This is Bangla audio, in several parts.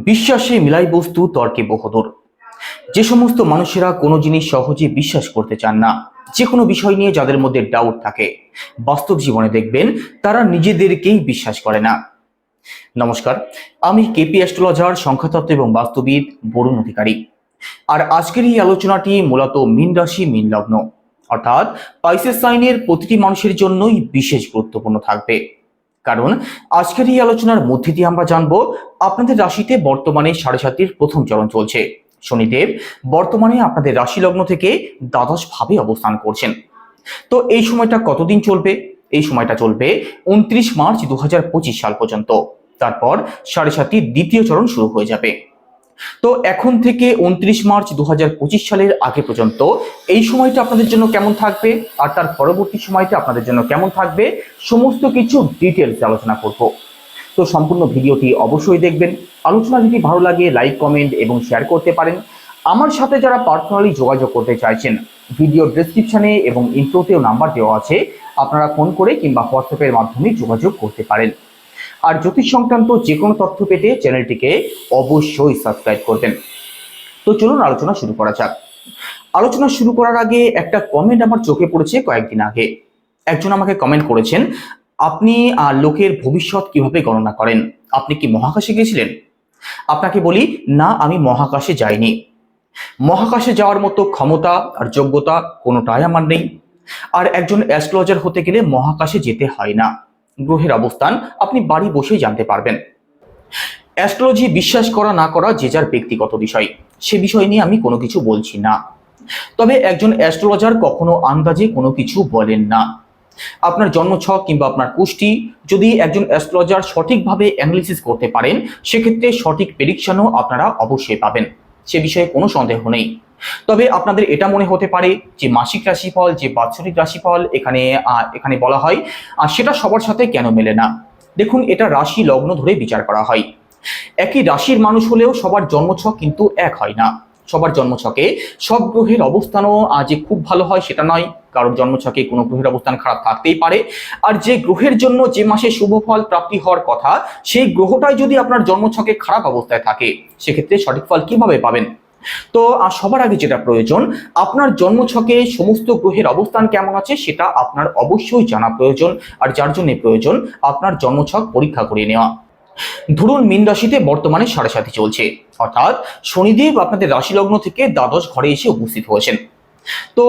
বিশ্বাসে মিলাই বস্তু তর্কে বহুদূর। যে সমস্ত মানুষেরা কোনো জিনিস সহজে বিশ্বাস করতে চান না, যে কোনো বিষয় নিয়ে যাদের মধ্যে ডাউট থাকে, বাস্তব জীবনে দেখবেন তারা নিজেদেরকেই বিশ্বাস করে না। নমস্কার, আমি কেপি অ্যাস্ট্রোলজার, সংখ্যাতত্ত্ব এবং বাস্তুবিদ বরুণ অধিকারী। আর আজকের এই আলোচনাটি মূলত মীন রাশি, মীন লগ্ন অর্থাৎ পাইসেস সাইনের প্রতিটি মানুষের জন্যই বিশেষ গুরুত্বপূর্ণ থাকবে। কারণ আজকের এই আলোচনার মধ্যে দিয়ে আমরা জানবো আপনাদের রাশিতে বর্তমানে 7.5 প্রথম চরণ চলছে। শনিদেব বর্তমানে আপনাদের রাশি লগ্ন থেকে দ্বাদশ ভাবে অবস্থান করছেন। তো এই সময়টা কতদিন চলবে? এই সময়টা চলবে 29 মার্চ 2025 সাল পর্যন্ত। তারপর 7.5 দ্বিতীয় চরণ শুরু হয়ে যাবে। তো এখন থেকে 29 মার্চ 2025 সালের আগে পর্যন্ত এই সময়টা আপনাদের জন্য কেমন থাকবে আর তার পরবর্তী সময়টা আপনাদের জন্য কেমন থাকবে, সমস্ত কিছু ডিটেলস আলোচনা করব। তো সম্পূর্ণ ভিডিওটি অবশ্যই দেখবেন। আলোচনা যদি ভালো লাগে লাইক, কমেন্ট এবং শেয়ার করতে পারেন। আমার সাথে যারা পার্সোনালি যোগাযোগ করতে চাইছেন, ভিডিও ডেসক্রিপশনে এবং ইন্ট্রোতেও নাম্বার দেওয়া আছে, আপনারা ফোন করে কিংবা হোয়াটসঅ্যাপের মাধ্যমে যোগাযোগ করতে পারেন। আর জ্যোতিষ সংক্রান্ত যে কোনো তথ্য পেতে চ্যানেলটিকে অবশ্যই সাবস্ক্রাইব করবেন। তো চলুন আলোচনা শুরু করা যাক। আলোচনা শুরু করার আগে একটা কমেন্ট আমার চোখে পড়েছে কয়েকদিন আগে। একজন আমাকে কমেন্ট করেছেন, আপনি লোকের ভবিষ্যৎ কিভাবে গণনা করেন? আপনি কি মহাকাশে গিয়েছিলেন? আপনাকে বলি, না, আমি মহাকাশে যাইনি। মহাকাশে যাওয়ার মতো ক্ষমতা আর যোগ্যতা কোনোটাই আমার নেই। আর একজন অ্যাস্ট্রোলজার হতে গেলে মহাকাশে যেতে হয় না। গ্রহের অবস্থান আপনি বাড়ি বসেই জানতে পারবেন। অ্যাস্ট্রোলজি বিশ্বাস করা না করা যে যার ব্যক্তিগত বিষয়, সে বিষয় নিয়ে আমি কোনো কিছু বলছি না। তবে একজন অ্যাস্ট্রোলজার কখনো আন্দাজে কোনো কিছু বলেন না। আপনার জন্মছক কিংবা আপনার কুষ্টি যদি একজন অ্যাস্ট্রোলজার সঠিকভাবে অ্যানালিসিস করতে পারেন, সেক্ষেত্রে সঠিক প্রেডিকশনও আপনারা অবশ্যই পাবেন, সে বিষয়ে কোনো সন্দেহ নেই। তবে আপনাদের এটা মনে হতে পারে যে মাসিক রাশিফল, যে বাৎসরিক রাশিফল এখানে বলা হয়, আর সেটা সবার সাথে কেন মেলে না? দেখুন, এটা রাশি লগ্ন ধরে বিচার করা হয়। একই রাশির মানুষ হলেও সবার জন্মছক কিন্তু এক হয় না। সবার জন্মছকে সব গ্রহের অবস্থানও যে খুব ভালো হয় সেটা নয়। কারণ জন্মছকে কোনো গ্রহের অবস্থান খারাপ থাকতেই পারে। আর যে গ্রহের জন্য যে মাসে শুভ ফল প্রাপ্তি হওয়ার কথা, সেই গ্রহটাই যদি আপনার জন্মছকে খারাপ অবস্থায় থাকে, সেক্ষেত্রে সঠিক ফল কিভাবে পাবেন? তো সবার আগে যেটা প্রয়োজন, আপনার জন্মছকে সমস্ত গ্রহের অবস্থান কেমন আছে সেটা আপনার অবশ্যই জানা প্রয়োজন। আর যার জন্য প্রয়োজন আপনার জন্মছক পরীক্ষা করে নেওয়া। ধরুন, মীন রাশিতে বর্তমানে 7.5 চলছে, অর্থাৎ শনিদেব আপনাদের রাশি লগ্ন থেকে দ্বাদশ ঘরে এসে উপস্থিত হয়েছেন। তো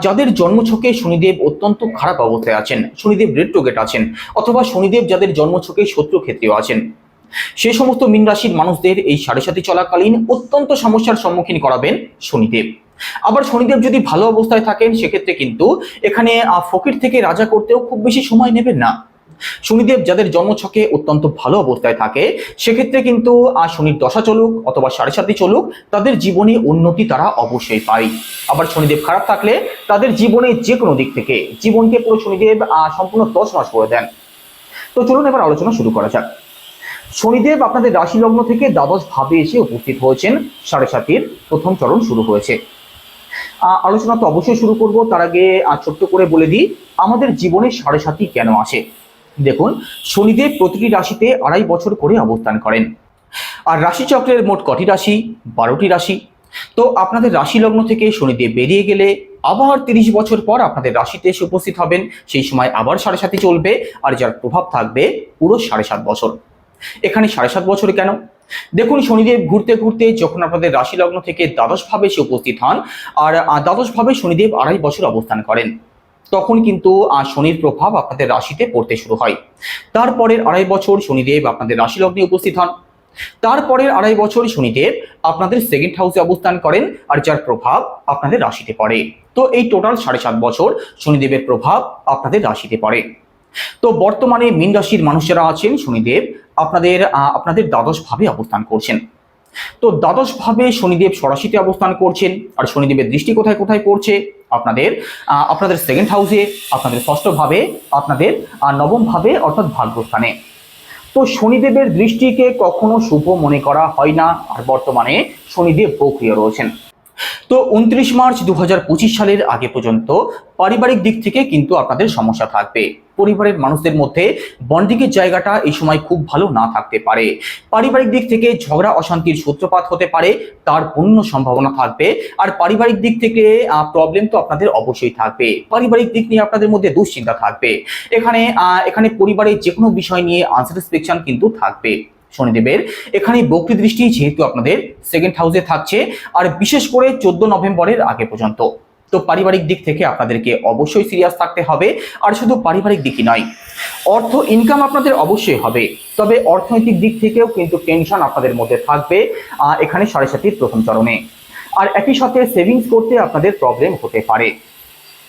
যাদের জন্মছকে শনিদেব অত্যন্ত খারাপ অবস্থায় আছেন, শনিদেব রেট্রোগেট আছেন, অথবা শনিদেব যাদের জন্মছকে শত্রু ক্ষেত্রেও আছেন, সেই সমস্ত মীন রাশির মানুষদের এই 7.5 চলাকালীন অত্যন্ত সমস্যার সম্মুখীন করাবেন শনিদেব। আবার শনিদেব যদি ভালো অবস্থায় থাকেন, সেক্ষেত্রে কিন্তু এখানে ফকির থেকে রাজা করতেও খুব বেশি সময় নেবেন না। শনিদেব যাদের জন্মছকে অত্যন্ত ভালো অবস্থায় থাকে, সেক্ষেত্রে কিন্তু শনির দশা চলুক অথবা 7.5 চলুক, তাদের জীবনে উন্নতি তারা অবশ্যই পায়। আবার শনিদেব খারাপ থাকলে তাদের জীবনে যে কোনো দিক থেকে জীবনকে পুরো শনিদেব সম্পূর্ণ তছনছ করে দেন। তো চলুন এবার আলোচনা শুরু করা যাক। শনিদেব আপনাদের রাশি লগ্ন থেকে দ্বাদশ ভাবে এসে উপস্থিত হয়েছেন। 7.5 প্রথম চরণ শুরু হয়েছে। আলোচনা তো অবশ্যই শুরু করব, তার আগে ছোট্ট করে বলে দিই আমাদের জীবনে 7.5 কেন আসে। দেখুন, শনিদেব প্রতিটি রাশিতে 2.5 বছর করে অবস্থান করেন। আর রাশিচক্রের মোট কটি রাশি? 12টি রাশি। তো আপনাদের রাশি লগ্ন থেকে শনিদেব বেরিয়ে গেলে আবার 30 বছর পর আপনাদের রাশিতে এসে উপস্থিত হবেন। সেই সময় আবার 7.5 চলবে, আর যার প্রভাব থাকবে পুরো 7.5 বছর। এখানে 7.5 বছর কেন? দেখুন, শনিদেব ঘুরতে ঘুরতে যখন আপনাদের রাশি লগ্ন থেকে দ্বাদশ ভাবে এসে উপস্থিত হন, আর দ্বাদশ ভাবে শনিদেব 2.5 বছর অবস্থান করেন, তখন কিন্তু শনির প্রভাব আপনাদের রাশিতে পড়তে শুরু হয়। তারপরের 2.5 বছর শনিদেব আপনাদের রাশি লগ্নে উপস্থিত হন। তারপরের 2.5 বছর শনিদেব আপনাদের সেকেন্ড হাউসে অবস্থান করেন, আর যার প্রভাব আপনাদের রাশিতে পড়ে। তো এই টোটাল 7.5 বছর শনিদেবের প্রভাব আপনাদের রাশিতে পড়ে। তো বর্তমানে মীন রাশির মানুষ যারা আছেন, শনিদেব আপনাদের দ্বাদশ ভাবে অবস্থান করছেন। তো দ্বাদশ ভাবে শনিদেব ষরাশিতে অবস্থান করছেন। আর শনিদেবের দৃষ্টি কোথায় কোথায় পড়ছে? আপনাদের সেকেন্ড হাউসে, আপনাদের ষষ্ঠ ভাবে, আপনাদের নবম ভাবে অর্থাৎ ভাগ্যস্থানে। তো শনিদেবের দৃষ্টিকে কখনো শুভ মনে করা হয় না। আর বর্তমানে শনিদেব বক্রিয় রয়েছেন। তো 29 মার্চ 2025 সালের আগে পর্যন্ত পারিবারিক দিক থেকে কিন্তু আপনাদের সমস্যা থাকবে। পরিবারের মানুষদের মধ্যে বন্ডিংয়ের জায়গাটা এই সময় খুব ভালো না থাকতে পারে। পারিবারিক দিক থেকে ঝগড়া অশান্তির সূত্রপাত হতে পারে, তার পূর্ণ সম্ভাবনা থাকবে। আর পারিবারিক দিক থেকে প্রবলেম তো আপনাদের অবশ্যই থাকবে। পারিবারিক দিক নিয়ে আপনাদের মধ্যে দুশ্চিন্তা থাকবে। এখানে পরিবারের যে কোনো বিষয় নিয়ে আনস্যাটিসফ্যাকশন কিন্তু থাকবে। শনিদেবের এখানে বক্রী দৃষ্টি যেহেতু আপনাদের সেকেন্ড হাউসে থাকছে, আর বিশেষ করে 14 নভেম্বরের আগে পর্যন্ত, তো পারিবারিক দিক থেকে আপনাদেরকে অবশ্যই সিরিয়াস থাকতে হবে। আর শুধু পারিবারিক দিকই নয়, অর্থ ইনকাম আপনাদের অবশ্যই হবে, তবে অর্থনৈতিক দিক থেকেও কিন্তু টেনশন আপনাদের মধ্যে থাকবে এখানে 7.5 প্রথম চরণে। আর একই সাথে সেভিংস করতে আপনাদের প্রবলেম হতে পারে।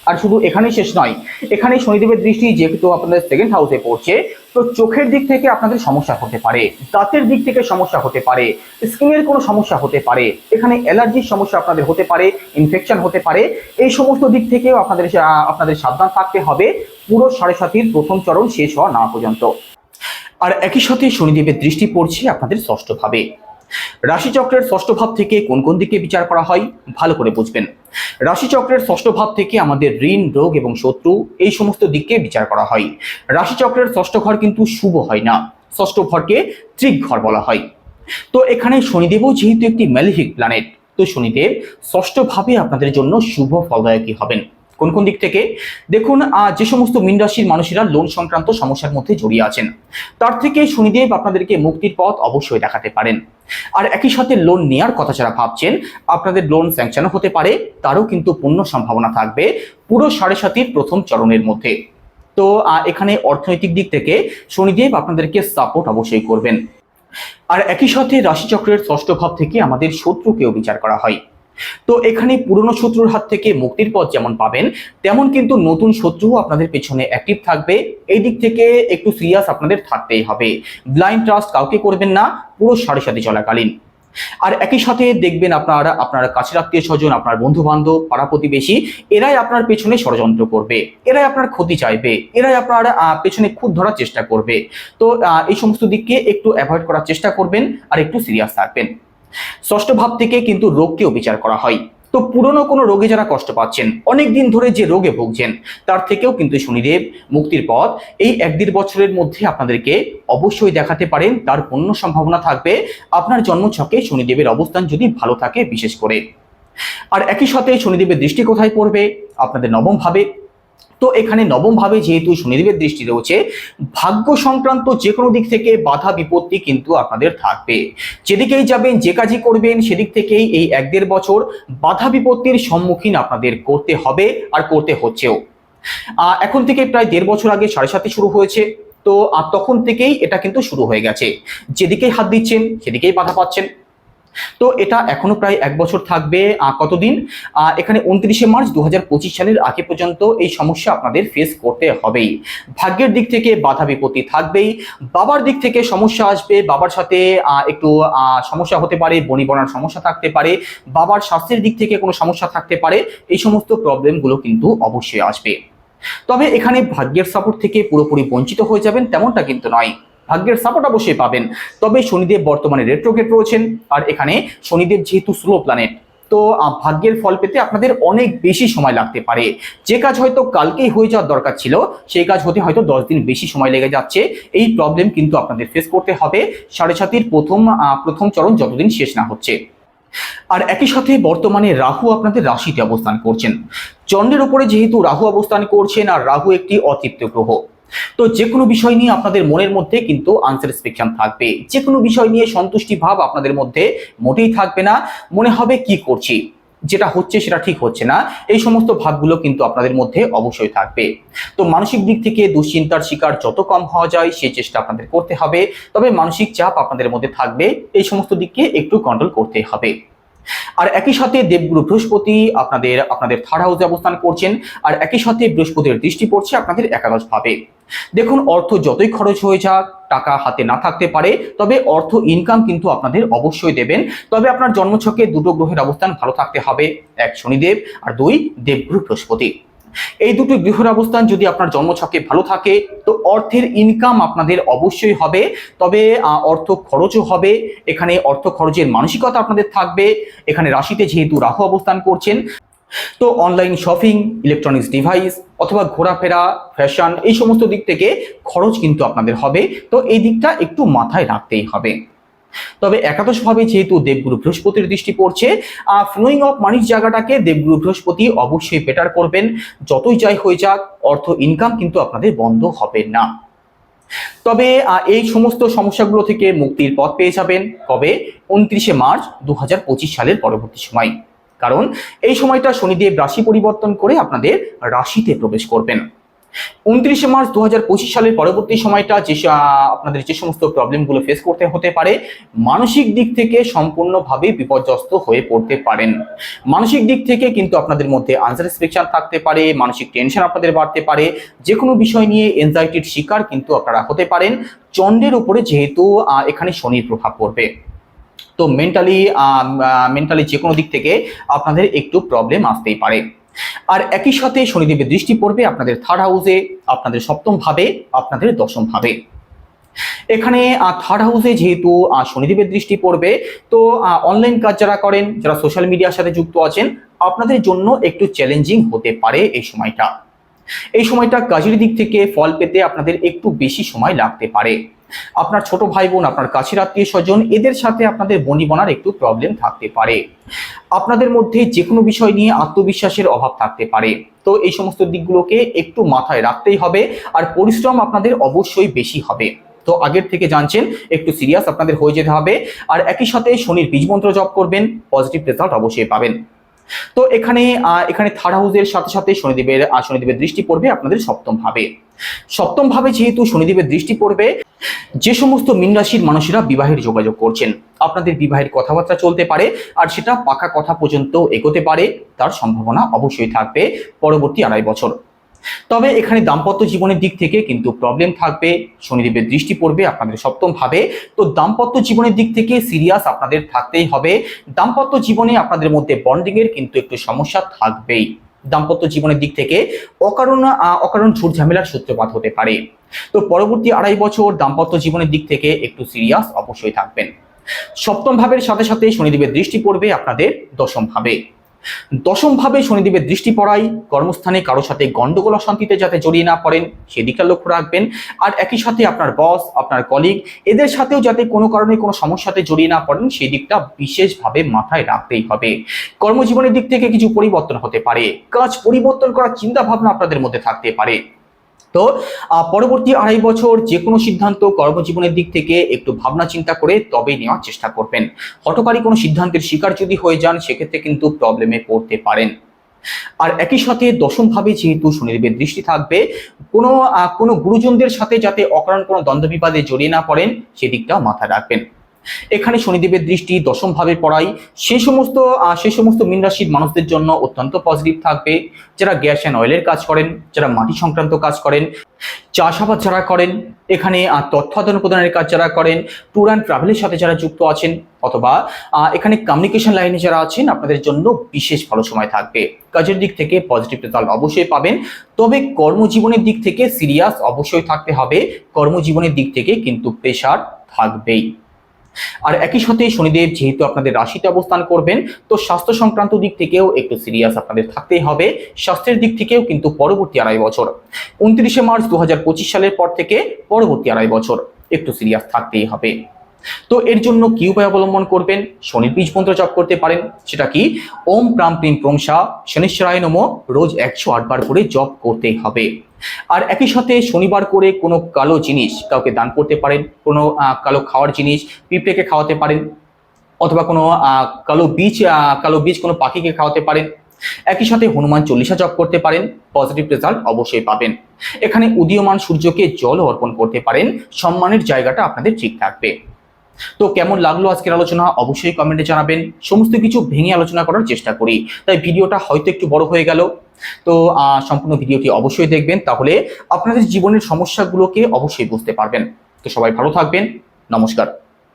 আর শুধু এখানেই শেষ নয়, এখানে শনিদেবের দৃষ্টি যেহেতু আপনাদের সেকেন্ড হাউসে পড়ছে, তো চোখের দিক থেকে আপনাদের সমস্যা হতে পারে, দাঁতের দিক থেকে সমস্যা হতে পারে, স্কিনের কোনো সমস্যা হতে পারে, এখানে অ্যালার্জির সমস্যা আপনাদের হতে পারে, ইনফেকশন হতে পারে। এই সমস্ত দিক থেকেও আপনাদের সাবধান থাকতে হবে পুরো 7.5 প্রথম চরণ শেষ হওয়া না পর্যন্ত। আর একই সাথে শনিদেবের দৃষ্টি পড়ছে আপনাদের ষষ্ঠ ভাবে। রাশিচক্রের ষষ্ঠ ভাব থেকে কোন কোন দিকে বিচার করা হয় ভালো করে বুঝবেন। রাশিচক্রের ষষ্ঠ ভাব থেকে আমাদের ঋণ, রোগ এবং শত্রু এই সমস্ত দিককে বিচার করা হয়। রাশিচক্রের ষষ্ঠ ঘর কিন্তু শুভ হয় না, ষষ্ঠ ঘরকে ত্রিক ঘর বলা হয়। তো এখানে শনিদেবও যেহেতু একটি ম্যালেফিক প্ল্যানেট, তো শনিদেব ষষ্ঠ ভাবে আপনাদের জন্য শুভ ফলদায়কী হবেন। কোন কোন দিক থেকে দেখুন, যে সমস্ত মীন রাশির মানুষেরা লোন সংক্রান্ত সমস্যার মধ্যে জড়িয়ে আছেন, তার থেকে শনিদেব আপনাদেরকে মুক্তির পথ অবশ্যই দেখাতে পারেন। আর একই সাথে লোন নেওয়ার কথা যারা ভাবছেন, আপনাদের লোন স্যাংশন হতে পারে, তারও কিন্তু পূর্ণ সম্ভাবনা থাকবে পুরো 7.5 প্রথম চরণের মধ্যে। তো এখানে অর্থনৈতিক দিক থেকে শনিদেব আপনাদেরকে সাপোর্ট অবশ্যই করবেন। আর একই সাথে রাশিচক্রের ষষ্ঠ ভাব থেকে আমাদের শত্রুকেও বিচার করা হয়। তো এখানে পুরনো শত্রুর হাত থেকে মুক্তির পথ যেমন পাবেন, তেমন কিন্তু নতুন শত্রুও আপনাদের পেছনে অ্যাক্টিভ থাকবে। এই দিক থেকে একটু সিরিয়াস আপনাদের থাকতেই হবে। ব্লাইন্ড ট্রাস্ট কাউকে করবেন না পুরো 7.5 চলাকালীন। আর একই সাথে দেখবেন আপনার কাছের আত্মীয় স্বজন, আপনার বন্ধু বান্ধব, পাড়া প্রতিবেশী, এরাই আপনার পেছনে ষড়যন্ত্র করবে, এরাই আপনার ক্ষতি চাইবে, এরাই আপনার পেছনে খুদ ধরার চেষ্টা করবে। তো এই সমস্ত দিককে একটু অ্যাভয়েড করার চেষ্টা করবেন আর একটু সিরিয়াস থাকবেন। ষষ্ঠ ভাব থেকে কিন্তু রোগকেও বিচার করা হয়। তো পুরনো কোনো রোগে যারা কষ্ট পাচ্ছেন, অনেক দিন ধরে যে রোগে ভুগছেন, তার থেকেও কিন্তু শনিদেব মুক্তির পথ এই 1-1.5 বছরের মধ্যে আপনাদেরকে অবশ্যই দেখাতে পারেন। তার পূর্ণ সম্ভাবনা থাকবে আপনার জন্মছকে শনিদেবের অবস্থান যদি ভালো থাকে বিশেষ করে। আর একই সাথে শনিদেবের দৃষ্টি কোথায় পড়বে? আপনাদের নবম ভাবে। তো এখানে নবম ভাবে যেহেতু শনিদেবের দৃষ্টি রয়েছে, ভাগ্য সংক্রান্ত যে কোনো দিক থেকে বাধা বিপত্তি কিন্তু আপনাদের থাকবে। যেদিকেই যাবেন, যে কাজই করবেন, সেদিক থেকেই এই 1-1.5 বছর বাধা বিপত্তির সম্মুখীন আপনাদের করতে হবে আর করতে হচ্ছেও। এখন থেকে প্রায় 1.5 বছর আগে 7.5 শুরু হয়েছে, তো তখন থেকেই এটা কিন্তু শুরু হয়ে গেছে। যেদিকেই হাত দিচ্ছেন সেদিকেই বাধা পাচ্ছেন। তো এটা এখনো প্রায় 1 বছর থাকবে। কতদিন? এখানে 29 মার্চ 2025 সালের আগে পর্যন্ত এই সমস্যা আপনাদের ফেস করতে হবেই। ভাগ্যের দিক থেকে বাধা বিপত্তি থাকবেই, বাবার দিক থেকে সমস্যা আসবে, বাবার সাথে একটু সমস্যা হতে পারে, বনিবনার সমস্যা থাকতে পারে, বাবার স্বাস্থ্যের দিক থেকে কোনো সমস্যা থাকতে পারে। এই সমস্ত প্রবলেমগুলো কিন্তু অবশ্যই আসবে। তবে এখানে ভাগ্যের সাপোর্ট থেকে পুরোপুরি বঞ্চিত হয়ে যাবেন তেমনটা কিন্তু নয়, ভাগ্যের সাপোর্ট অবশ্যই পাবেন। তবে শনিদেব বর্তমানে রেট্রোগ্রেড রয়েছেন, আর এখানে শনিদেব যেহেতু স্লো প্ল্যানেট, তো ভাগ্যের ফল পেতে আপনাদের অনেক বেশি সময় লাগতে পারে। যে কাজ হয়তো কালকেই হয়ে যাওয়ার দরকার ছিল, সেই কাজ হতে হয়তো 10 দিন বেশি সময় লেগে যাচ্ছে। এই প্রবলেম কিন্তু আপনাদের ফেস করতে হবে 7.5 প্রথম চরণ যতদিন শেষ না হচ্ছে। আর একই সাথে বর্তমানে রাহু আপনাদের রাশিতে অবস্থান করছেন। চন্দ্রের উপরে যেহেতু রাহু অবস্থান করছেন, আর রাহু একটি অতৃপ্ত গ্রহ, তো যে কোনো বিষয় নিয়ে আপনাদের মনের মধ্যে কিন্তু আনস্যাটিসফ্যাকশন থাকবে। যে কোনো বিষয় নিয়ে সন্তুষ্টি ভাব আপনাদের মধ্যে মোটেই থাকবে না। মনে হবে কি করছি, যেটা হচ্ছে সেটা ঠিক হচ্ছে না, এই সমস্ত ভাবগুলো কিন্তু আপনাদের মধ্যে অবশ্যই থাকবে। তো মানসিক দিক থেকে দুশ্চিন্তার শিকার যত কম হওয়া যায় সেই চেষ্টা আপনাদের করতে হবে। তবে মানসিক চাপ আপনাদের মধ্যে থাকবে, এই সমস্ত দিককে একটু কন্ট্রোল করতে হবে। আর একই সাথে দেবগুরু বৃহস্পতি আপনাদের থার্ড হাউসে অবস্থান করছেন, আর একই সাথে বৃহস্পতির দৃষ্টি পড়ছে আপনাদের একাদশ ভাবে। দেখুন, অর্থ যতই খরচ হয়ে যাক, টাকা হাতে না থাকতে পারে, তবে অর্থ ইনকাম কিন্তু আপনাদের অবশ্যই দেবেন। তবে আপনার জন্মছকে দুটো গ্রহের অবস্থান ভালো থাকতে হবে, 1 শনিদেব আর 2 দেবগুরু বৃহস্পতি। এই দুটো গ্রহের অবস্থান যদি আপনার জন্মছকে ভালো থাকে তো অর্থের ইনকাম আপনাদের অবশ্যই হবে, তবে অর্থ খরচও হবে। এখানে অর্থ খরচের মানসিকতা আপনাদের থাকবে। এখানে রাশিতে যেহেতু রাহু অবস্থান করছেন, তো অনলাইন শপিং, ইলেকট্রনিক্স ডিভাইস অথবা ঘোরাফেরা, ফ্যাশন, এই সমস্ত দিক থেকে খরচ কিন্তু আপনাদের হবে। তো এই দিকটা একটু মাথায় রাখতেই হবে। তবে একাদশভাবে যেহেতু দেবগুরু বৃহস্পতির দৃষ্টি পড়ছে, ফ্লোয়িং অফ মানির জায়গাটাকে দেবগুরু বৃহস্পতি অবশ্যই বেটার করবেন। যতই যাই হয়ে যাক, অর্থ ইনকাম কিন্তু আপনাদের বন্ধ হবে না। তবে এই সমস্ত সমস্যাগুলো থেকে মুক্তির পথ পেয়ে যাবেন কবে? 29শে মার্চ 2025 সালের পরবর্তী সময়। কারণ এই সময়টা শনিদেব রাশি পরিবর্তন করে আপনাদের রাশিতে প্রবেশ করবেন। 29শে মার্চ 2025 সালের পরবর্তী সময়টা আপনাদের যে সমস্ত প্রবলেমগুলো ফেস করতে হতে পারে, মানসিক দিক থেকে সম্পূর্ণভাবে বিপর্যস্ত হয়ে পড়তে পারেন। মানসিক দিক থেকে কিন্তু আপনাদের মধ্যে আনস্যাটিসফ্যাকশন থাকতে পারে, মানসিক টেনশন আপনাদের বাড়তে পারে, যে কোনো বিষয় নিয়ে এনজাইটির শিকার কিন্তু আপনারা হতে পারেন। চন্দ্রের উপরে যেহেতু এখানে শনির প্রভাব পড়বে, তো মেন্টালি যে কোনো দিক থেকে আপনাদের একটু প্রবলেম আসতেই পারে। আর একই সাথে শনিদেবের দৃষ্টি পড়বে আপনাদের থার্ড হাউসে, আপনাদের সপ্তম ভাবে, আপনাদের দশম ভাবে। এখানে থার্ড হাউসে যেহেতু শনিদেবের দৃষ্টি পড়বে, তো অনলাইন কাজ যারা করেন, যারা সোশ্যাল মিডিয়ার সাথে যুক্ত আছেন, আপনাদের জন্য একটু চ্যালেঞ্জিং হতে পারে এই সময়টা। এই সময়টা কাজের দিক থেকে ফল পেতে আপনাদের একটু বেশি সময় লাগতে পারে। আপনার ছোট ভাই বোন, আপনার কাছের আত্মীয় স্বজন, এদের সাথে আপনাদের বনিবনার একটু প্রবলেম থাকতে পারে। আপনাদের মধ্যে যে কোনো বিষয় নিয়ে আত্মবিশ্বাসের অভাব থাকতে পারে। তো এই সমস্ত দিকগুলোকে একটু মাথায় রাখতেই হবে। আর পরিশ্রম আপনাদের অবশ্যই বেশি হবে। তো আগের থেকে জানছেন, একটু সিরিয়াস আপনাদের হয়ে যেতে হবে। আর একই সাথে শনির বীজমন্ত্র জপ করবেন, পজিটিভ রেজাল্ট অবশ্যই পাবেন। তো এখানে থার্ড হাউসের সাথে সাথে শনিদেবের দৃষ্টি পড়বে আপনাদের সপ্তম ভাবে। সপ্তম ভাবে যেহেতু শনিদেবের দৃষ্টি পড়বে, যে সমস্ত মীন রাশির মানুষেরা বিবাহের যোগাযোগ করছেন, আপনাদের বিবাহের কথাবার্তা চলতে পারে, আর সেটা পাকা কথা পর্যন্ত এগোতে পারে, তার সম্ভাবনা অবশ্যই থাকবে পরবর্তী 2.5 বছর। তবে এখানে দাম্পত্য জীবনের দিক থেকে কিন্তু প্রবলেম থাকবে। শনিদেবের দৃষ্টি পড়বে আপনাদের সপ্তম ভাবে, তো দাম্পত্য জীবনের দিক থেকে সিরিয়াস আপনাদের থাকতেই হবে। দাম্পত্য জীবনে আপনাদের মধ্যে বন্ডিং এর কিন্তু একটু সমস্যা থাকবেই। দাম্পত্য জীবনের দিক থেকে অকারণ ঝুট ঝামেলার সূত্রপাত হতে পারে। তো পরবর্তী 2.5 বছর দাম্পত্য জীবনের দিক থেকে একটু সিরিয়াস অবশ্যই থাকবেন। সপ্তম ভাবের সাথে সাথে শনিদেবের দৃষ্টি পড়বে আপনাদের দশম ভাবে। দশম ভাবে শনিদেবের দৃষ্টি পড়ায় কর্মস্থানে কারোর সাথে গন্ডগোল অশান্তিতে যাতে জড়িয়ে না পড়েন সেদিকটা লক্ষ্য রাখবেন। আর একই সাথে আপনার বস, আপনার কলিগ, এদের সাথেও যাতে কোনো কারণে কোনো সমস্যাতে জড়িয়ে না পড়েন সেই দিকটা বিশেষভাবে মাথায় রাখতেই হবে। কর্মজীবনের দিক থেকে কিছু পরিবর্তন হতে পারে, কাজ পরিবর্তন করার চিন্তা ভাবনা আপনাদের মধ্যে থাকতে পারে। তো পরবর্তী 2.5 বছর যে কোনো সিদ্ধান্ত কর্মজীবনের দিক থেকে একটু ভাবনা চিন্তা করে তবেই নেওয়ার চেষ্টা করবেন। হঠকারী কোনো সিদ্ধান্তের শিকার যদি হয়ে যান, সেক্ষেত্রে কিন্তু প্রবলেমে পড়তে পারেন। আর একই সাথে দশম ভাবে যেহেতু শনিদেবের দৃষ্টি থাকবে, কোনো গুরুজনদের সাথে যাতে অকারণ কোনো দ্বন্দ্ব বিবাদে জড়িয়ে না পড়েন সেদিকটা মাথায় রাখবেন। এখানে শনিদেবের দৃষ্টি দশম ভাবে পড়ায় সেই সমস্ত মীন রাশির মানুষদের জন্য অত্যন্ত পজিটিভ থাকবে, যারা গ্যাস অ্যান্ড অয়েলের কাজ করেন, যারা মাটি সংক্রান্ত কাজ করেন, চাষাবাদ যারা করেন, এখানে তথ্য আদান প্রদানের কাজ যারা করেন, ট্যুর অ্যান্ড ট্রাভেলের সাথে যারা যুক্ত আছেন, অথবা এখানে কমিউনিকেশন লাইনে যারা আছেন, আপনাদের জন্য বিশেষ ভালো সময় থাকবে। কাজের দিক থেকে পজিটিভ রেজাল্ট অবশ্যই পাবেন। তবে কর্মজীবনের দিক থেকে সিরিয়াস অবশ্যই থাকতে হবে। কর্মজীবনের দিক থেকে কিন্তু প্রেশার থাকবেই। আর একই সাথে শনিদেব যেহেতু আপনাদের রাশিতে অবস্থান করবেন, তো স্বাস্থ্য সংক্রান্ত দিক থেকেও একটু সিরিয়াস আপনাদের থাকতেই হবে। স্বাস্থ্যের দিক থেকেও কিন্তু পরবর্তী 2.5 বছর 29শে মার্চ 2025 সালের পর থেকে পরবর্তী 2.5 বছর একটু সিরিয়াস থাকতেই হবে। তো এর জন্য কি উপায় অবলম্বন করবেন? শনির বীজ মন্ত্র জপ করতে পারেন। সেটা কি? ওম প্রাম প্রিম প্রং সা শনিশ্চরায় নমঃ, রোজ 108 বার করে জপ করতেই হবে। আর একই সাথে শনিবার করে কোনো কালো জিনিস কাউকে দান করতে পারেন। কোনো কালো খাওয়ার জিনিস পিঁপড়েকে খাওয়াতে পারেন, অথবা কোনো কালো বীজ কোনো পাখিকে খাওয়াতে পারেন। একই সাথে হনুমান চল্লিশা জপ করতে পারেন, পজিটিভ রেজাল্ট অবশ্যই পাবেন। এখানে উদীয়মান সূর্যকে জল অর্পণ করতে পারেন, সম্মানের জায়গাটা আপনাদের ঠিক থাকবে। তো কেমন লাগলো আজকের আলোচনা অবশ্যই কমেন্টে জানাবেন। সমস্ত কিছু ভেঙে আলোচনা করার চেষ্টা করি, তাই ভিডিওটা হয়তো একটু বড় হয়ে গেল। তো সম্পূর্ণ ভিডিওটি অবশ্যই দেখবেন, তাহলে আপনাদের জীবনের সমস্যাগুলোকে অবশ্যই বুঝতে পারবেন। তো সবাই ভালো থাকবেন, নমস্কার।